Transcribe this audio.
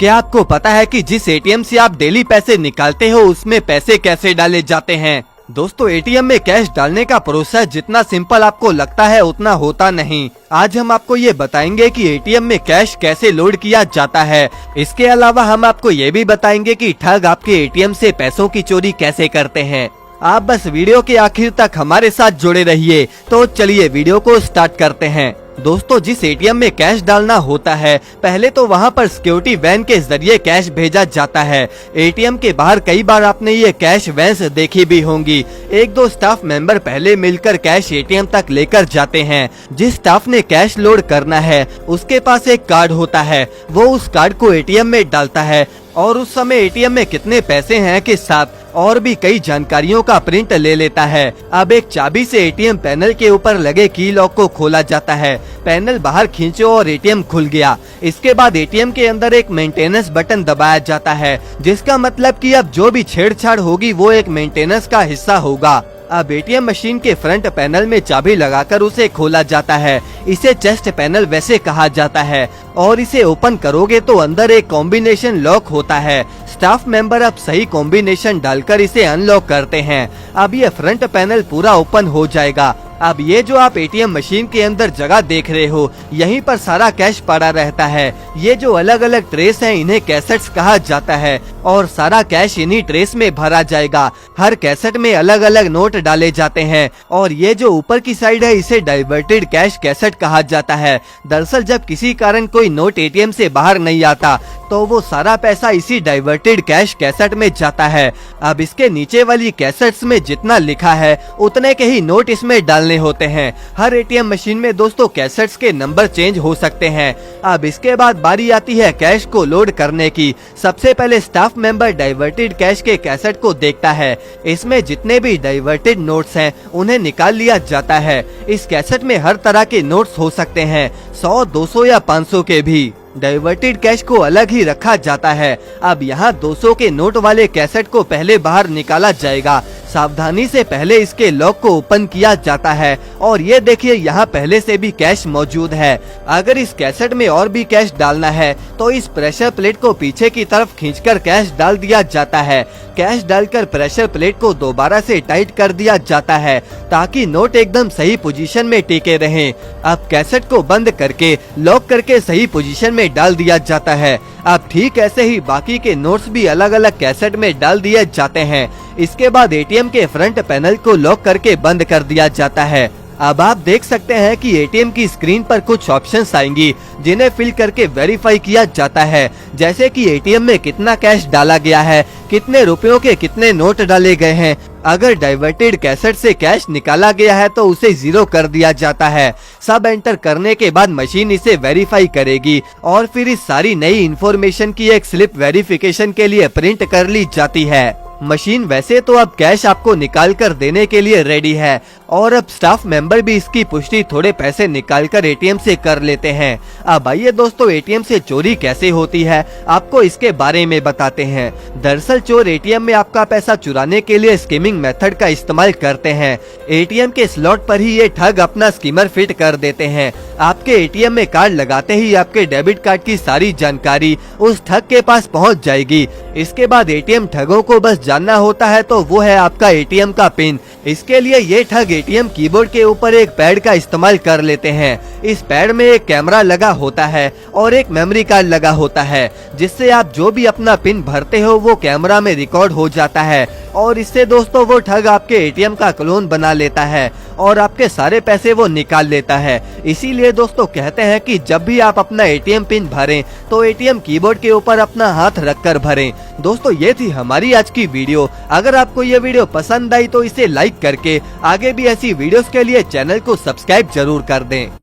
क्या आपको पता है कि जिस एटीएम से आप डेली पैसे निकालते हो उसमें पैसे कैसे डाले जाते हैं? दोस्तों, एटीएम में कैश डालने का प्रोसेस जितना सिंपल आपको लगता है उतना होता नहीं। आज हम आपको ये बताएंगे कि एटीएम में कैश कैसे लोड किया जाता है। इसके अलावा हम आपको ये भी बताएंगे कि ठग आपके एटीएम से पैसों की चोरी कैसे करते हैं। आप बस वीडियो के आखिर तक हमारे साथ जुड़े रहिए। तो चलिए वीडियो को स्टार्ट करते हैं। दोस्तों, जिस एटीएम में कैश डालना होता है पहले तो वहां पर सिक्योरिटी वैन के जरिए कैश भेजा जाता है। एटीएम के बाहर कई बार आपने ये कैश वैन्स देखी भी होंगी। एक दो स्टाफ मेंबर पहले मिलकर कैश एटीएम तक लेकर जाते हैं। जिस स्टाफ ने कैश लोड करना है उसके पास एक कार्ड होता है, वो उस कार्ड को एटीएम में डालता है और उस समय एटीएम में कितने पैसे हैं के साथ और भी कई जानकारियों का प्रिंट ले लेता है। अब एक चाबी से एटीएम पैनल के ऊपर लगे की लॉक को खोला जाता है। पैनल बाहर खींचो और एटीएम खुल गया। इसके बाद एटीएम के अंदर एक मेंटेनेंस बटन दबाया जाता है, जिसका मतलब कि अब जो भी छेड़छाड़ होगी वो एक मेंटेनेंस का हिस्सा होगा। अब एटीएम मशीन के फ्रंट पैनल में चाबी लगाकर उसे खोला जाता है। इसे चेस्ट पैनल वैसे कहा जाता है और इसे ओपन करोगे तो अंदर एक कॉम्बिनेशन लॉक होता है। स्टाफ मेंबर अब सही कॉम्बिनेशन डालकर इसे अनलॉक करते हैं। अब ये फ्रंट पैनल पूरा ओपन हो जाएगा। अब ये जो आप एटीएम मशीन के अंदर जगह देख रहे हो, यहीं पर सारा कैश पड़ा रहता है। ये जो अलग अलग ट्रेस हैं इन्हें कैसेट्स कहा जाता है और सारा कैश इन्हीं ट्रेस में भरा जाएगा। हर कैसेट में अलग अलग नोट डाले जाते हैं और ये जो ऊपर की साइड है इसे डाइवर्टेड कैश कैसेट कहा जाता है। दरअसल जब किसी कारण कोई नोट एटीएम से बाहर नहीं आता तो वो सारा पैसा इसी डाइवर्टेड कैश कैसेट में जाता है। अब इसके नीचे वाली कैसेट्स में जितना लिखा है उतने के ही नोट इसमें डालने होते हैं। हर एटीएम मशीन में दोस्तों कैसेट्स के नंबर चेंज हो सकते हैं। अब इसके बाद बारी आती है कैश को लोड करने की। सबसे पहले स्टाफ मेंबर डाइवर्टेड कैश के कैसेट को देखता है। इसमें जितने भी डाइवर्टेड नोट्स हैं उन्हें निकाल लिया जाता है। इस कैसेट में हर तरह के नोट्स हो सकते हैं, 100, 200 या 500 के भी। डाइवर्टेड कैश को अलग ही रखा जाता है। अब यहाँ 200 के नोट वाले कैसेट को पहले बाहर निकाला जाएगा। सावधानी से पहले इसके लॉक को ओपन किया जाता है और ये देखिए यहाँ पहले से भी कैश मौजूद है। अगर इस कैसेट में और भी कैश डालना है तो इस प्रेशर प्लेट को पीछे की तरफ खींचकर कैश डाल दिया जाता है। कैश डालकर प्रेशर प्लेट को दोबारा से टाइट कर दिया जाता है ताकि नोट एकदम सही पोजीशन में टिके रहें। अब कैसेट को बंद करके लॉक करके सही पोजीशन में डाल दिया जाता है। अब ठीक ऐसे ही बाकी के नोट्स भी अलग अलग कैसेट में डाल दिए जाते हैं। इसके बाद एटीएम के फ्रंट पैनल को लॉक करके बंद कर दिया जाता है। अब आप देख सकते हैं कि एटीएम की स्क्रीन पर कुछ ऑप्शंस आएंगी जिन्हें फिल करके वेरीफाई किया जाता है, जैसे कि एटीएम में कितना कैश डाला गया है, कितने रुपयों के कितने नोट डाले गए हैं। अगर डाइवर्टेड कैसेट से कैश निकाला गया है तो उसे 0 कर दिया जाता है। सब एंटर करने के बाद मशीन इसे वेरीफाई करेगी और फिर इस सारी नई इन्फॉर्मेशन की एक स्लिप वेरिफिकेशन के लिए प्रिंट कर ली जाती है। मशीन वैसे तो अब कैश आपको निकाल कर देने के लिए रेडी है और अब स्टाफ मेंबर भी इसकी पुष्टि थोड़े पैसे निकाल कर एटीएम से कर लेते हैं। अब आइए दोस्तों, एटीएम से चोरी कैसे होती है आपको इसके बारे में बताते हैं। दरअसल चोर एटीएम में आपका पैसा चुराने के लिए स्कीमिंग मेथड का इस्तेमाल करते हैं। एटीएम के स्लॉट पर ही ये ठग अपना स्कीमर फिट कर देते हैं। आपके एटीएम में कार्ड लगाते ही आपके डेबिट कार्ड की सारी जानकारी उस ठग के पास पहुंच जाएगी। इसके बाद एटीएम ठगों को बस जानना होता है तो वो है आपका एटीएम का पिन। इसके लिए ये ठग एटीएम कीबोर्ड के ऊपर एक पैड का इस्तेमाल कर लेते हैं। इस पैड में एक कैमरा लगा होता है और एक मेमोरी कार्ड लगा होता है, जिससे आप जो भी अपना पिन भरते हो वो कैमरा में रिकॉर्ड हो जाता है और इससे दोस्तों वो ठग आपके एटीएम का क्लोन बना लेता है और आपके सारे पैसे वो निकाल लेता है। इसीलिए दोस्तों कहते हैं कि जब भी आप अपना एटीएम पिन भरें तो एटीएम कीबोर्ड के ऊपर अपना हाथ रखकर भरें। दोस्तों, ये थी हमारी आज की वीडियो। अगर आपको ये वीडियो पसंद आई तो इसे लाइक करके आगे भी ऐसी वीडियोस के लिए चैनल को सब्सक्राइब जरूर कर दें।